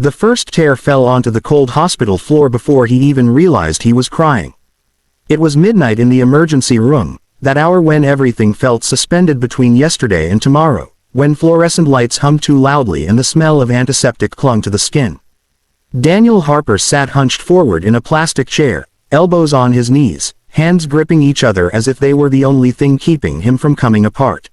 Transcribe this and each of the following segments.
The first tear fell onto the cold hospital floor before he even realized he was crying. It was midnight in the emergency room, that hour when everything felt suspended between yesterday and tomorrow, when fluorescent lights hummed too loudly and the smell of antiseptic clung to the skin. Daniel Harper sat hunched forward in a plastic chair, elbows on his knees, hands gripping each other as if they were the only thing keeping him from coming apart.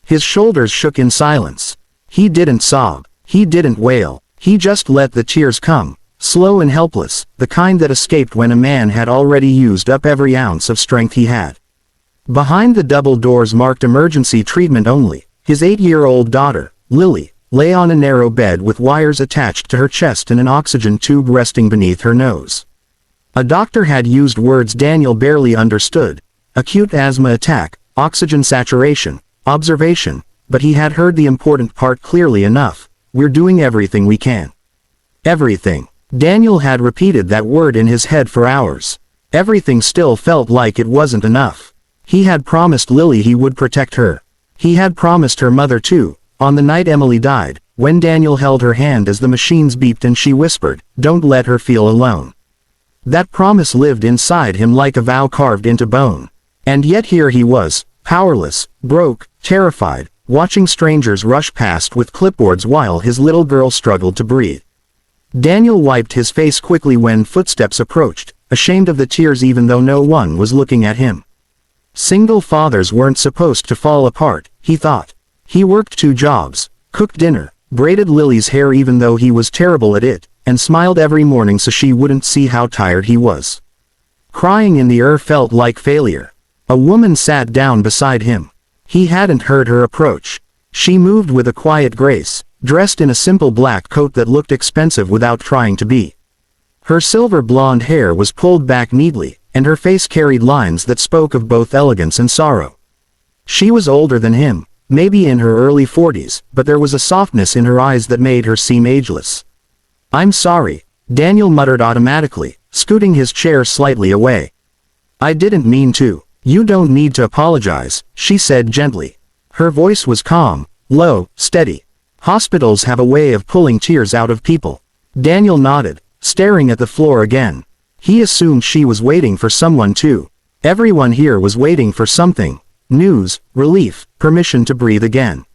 His shoulders shook in silence. He didn't sob. He didn't wail. He just let the tears come, slow and helpless, the kind that escaped when a man had already used up every ounce of strength he had. Behind the double doors marked emergency treatment only, his 8-year-old daughter, Lily, lay on a narrow bed with wires attached to her chest and an oxygen tube resting beneath her nose. A doctor had used words Daniel barely understood: acute asthma attack, oxygen saturation, observation, but he had heard the important part clearly enough: we're doing everything we can. Everything. Daniel had repeated that word in his head for hours. Everything still felt like it wasn't enough. He had promised Lily he would protect her. He had promised her mother too, on the night Emily died, when Daniel held her hand as the machines beeped and she whispered, "Don't let her feel alone." That promise lived inside him like a vow carved into bone. And yet here he was, powerless, broke, terrified, watching strangers rush past with clipboards while his little girl struggled to breathe. Daniel wiped his face quickly when footsteps approached, ashamed of the tears even though no one was looking at him. Single fathers weren't supposed to fall apart, he thought. He worked 2 jobs, cooked dinner, braided Lily's hair even though he was terrible at it, and smiled every morning so she wouldn't see how tired he was. Crying in the felt like failure. A woman sat down beside him. He hadn't heard her approach. She moved with a quiet grace, dressed in a simple black coat that looked expensive without trying to be. Her silver blonde hair was pulled back neatly, and her face carried lines that spoke of both elegance and sorrow. She was older than him, maybe in her early 40s, but there was a softness in her eyes that made her seem ageless. "I'm sorry," Daniel muttered automatically, scooting his chair slightly away. "I didn't mean to." "You don't need to apologize," she said gently. Her voice was calm, low, steady. "Hospitals have a way of pulling tears out of people." Daniel nodded, staring at the floor again. He assumed she was waiting for someone too. Everyone here was waiting for something. News, relief, permission to breathe again.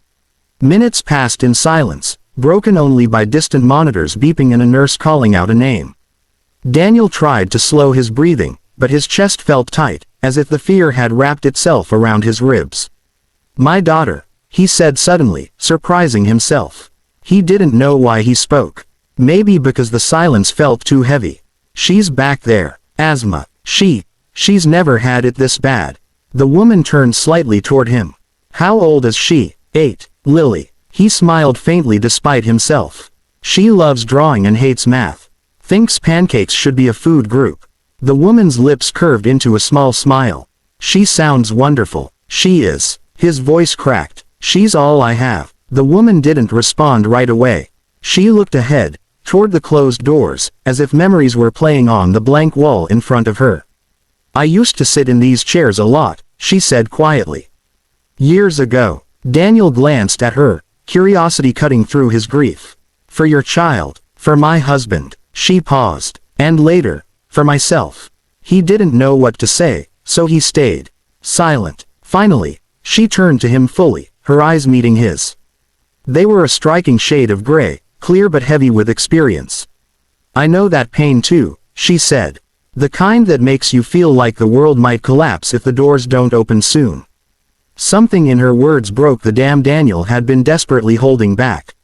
Minutes passed in silence, broken only by distant monitors beeping and a nurse calling out a name. Daniel tried to slow his breathing, but his chest felt tight, as if the fear had wrapped itself around his ribs. "My daughter," he said suddenly, surprising himself. He didn't know why he spoke. Maybe because the silence felt too heavy. "She's back there. Asthma. She's never had it this bad." The woman turned slightly toward him. "How old is she?" "8. Lily." He smiled faintly despite himself. "She loves drawing and hates math. Thinks pancakes should be a food group." The woman's lips curved into a small smile. "She sounds wonderful." "She is." His voice cracked. "She's all I have." The woman didn't respond right away. She looked ahead, toward the closed doors, as if memories were playing on the blank wall in front of her. "I used to sit in these chairs a lot," she said quietly. "Years ago." Daniel glanced at her, curiosity cutting through his grief. "For your child." "For my husband." She paused. "And later. For myself." He didn't know what to say, so he stayed silent. Finally, she turned to him fully, her eyes meeting his. They were a striking shade of gray, clear but heavy with experience. "I know that pain too," she said. "The kind that makes you feel like the world might collapse if the doors don't open soon." Something in her words broke the dam Daniel had been desperately holding back.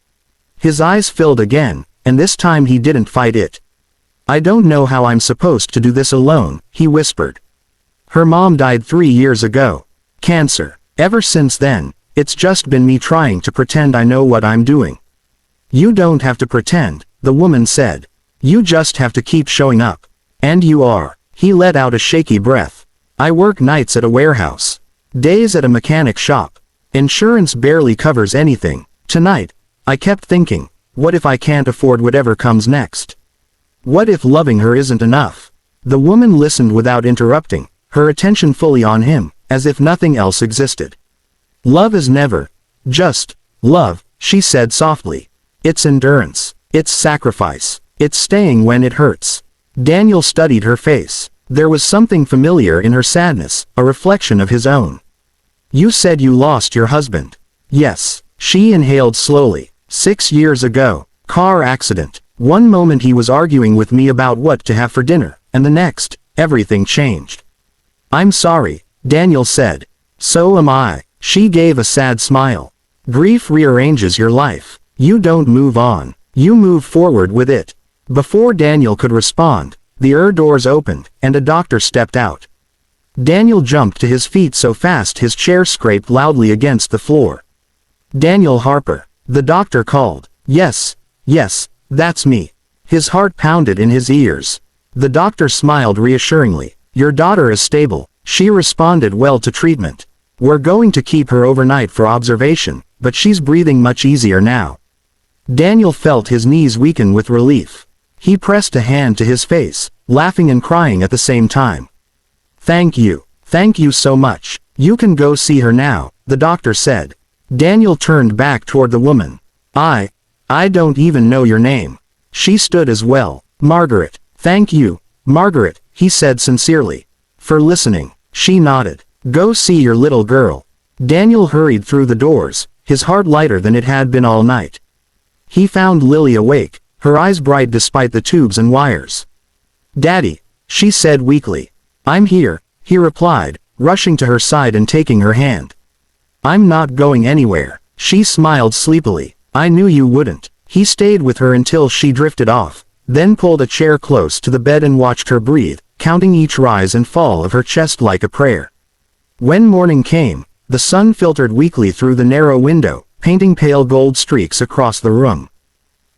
His eyes filled again, and this time he didn't fight it. "I don't know how I'm supposed to do this alone," he whispered. "Her mom died 3 years ago. Cancer. Ever since then, it's just been me trying to pretend I know what I'm doing." "You don't have to pretend," the woman said. "You just have to keep showing up. And you are." He let out a shaky breath. "I work nights at a warehouse. Days at a mechanic shop. Insurance barely covers anything. Tonight, I kept thinking, what if I can't afford whatever comes next? What if loving her isn't enough?" The woman listened without interrupting, her attention fully on him, as if nothing else existed. "Love is never just love," she said softly. "It's endurance. It's sacrifice. It's staying when it hurts. Daniel studied her face. There was something familiar in her sadness, a reflection of his own. You said you lost your husband. Yes. She inhaled slowly. 6 years ago. Car accident. One moment he was arguing with me about what to have for dinner, and the next, everything changed. I'm sorry, Daniel said. So am I. She gave a sad smile. Grief rearranges your life. You don't move on. You move forward with it. Before Daniel could respond, the doors opened, and a doctor stepped out. Daniel jumped to his feet so fast his chair scraped loudly against the floor. Daniel Harper, the doctor called. Yes, that's me. His heart pounded in his ears. The doctor smiled reassuringly. Your daughter is stable. She responded well to treatment. We're going to keep her overnight for observation, but she's breathing much easier now. Daniel felt his knees weaken with relief. He pressed a hand to his face, laughing and crying at the same time. Thank you so much. You can go see her now, the doctor said. Daniel turned back toward the woman. I don't even know your name. She stood as well. Margaret. Thank you, Margaret, he said sincerely. For listening. She nodded. Go see your little girl. Daniel hurried through the doors, his heart lighter than it had been all night. He found Lily awake, her eyes bright despite the tubes and wires. Daddy, she said weakly. I'm here, he replied, rushing to her side and taking her hand. I'm not going anywhere. She smiled sleepily. I knew you wouldn't. He stayed with her until she drifted off, then pulled a chair close to the bed and watched her breathe, counting each rise and fall of her chest like a prayer. When morning came, the sun filtered weakly through the narrow window, painting pale gold streaks across the room.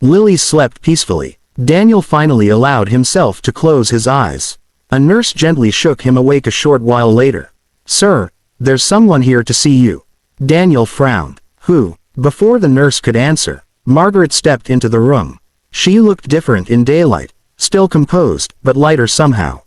Lily slept peacefully. Daniel finally allowed himself to close his eyes. A nurse gently shook him awake a short while later. Sir, there's someone here to see you. Daniel frowned. Who? Before the nurse could answer, Margaret stepped into the room. She looked different in daylight, still composed, but lighter somehow.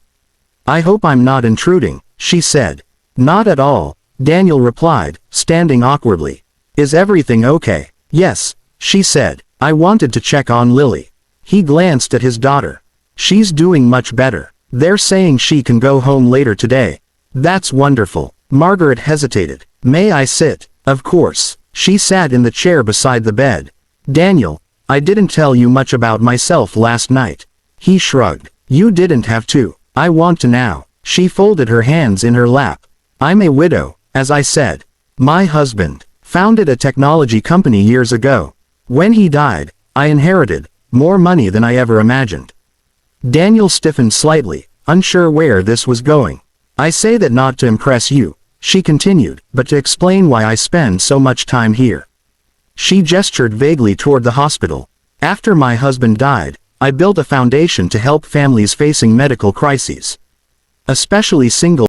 I hope I'm not intruding, she said. Not at all, Daniel replied, standing awkwardly. Is everything okay? Yes, she said. I wanted to check on Lily. He glanced at his daughter. She's doing much better. They're saying she can go home later today. That's wonderful. Margaret hesitated. May I sit? Of course. She sat in the chair beside the bed. Daniel, I didn't tell you much about myself last night. He shrugged. You didn't have to. I want to now. She folded her hands in her lap. I'm a widow, as I said. My husband founded a technology company years ago. When he died, I inherited more money than I ever imagined. Daniel stiffened slightly, unsure where this was going. I say that not to impress you, she continued, but to explain why I spend so much time here. She gestured vaguely toward the hospital. After my husband died, I built a foundation to help families facing medical crises. Especially single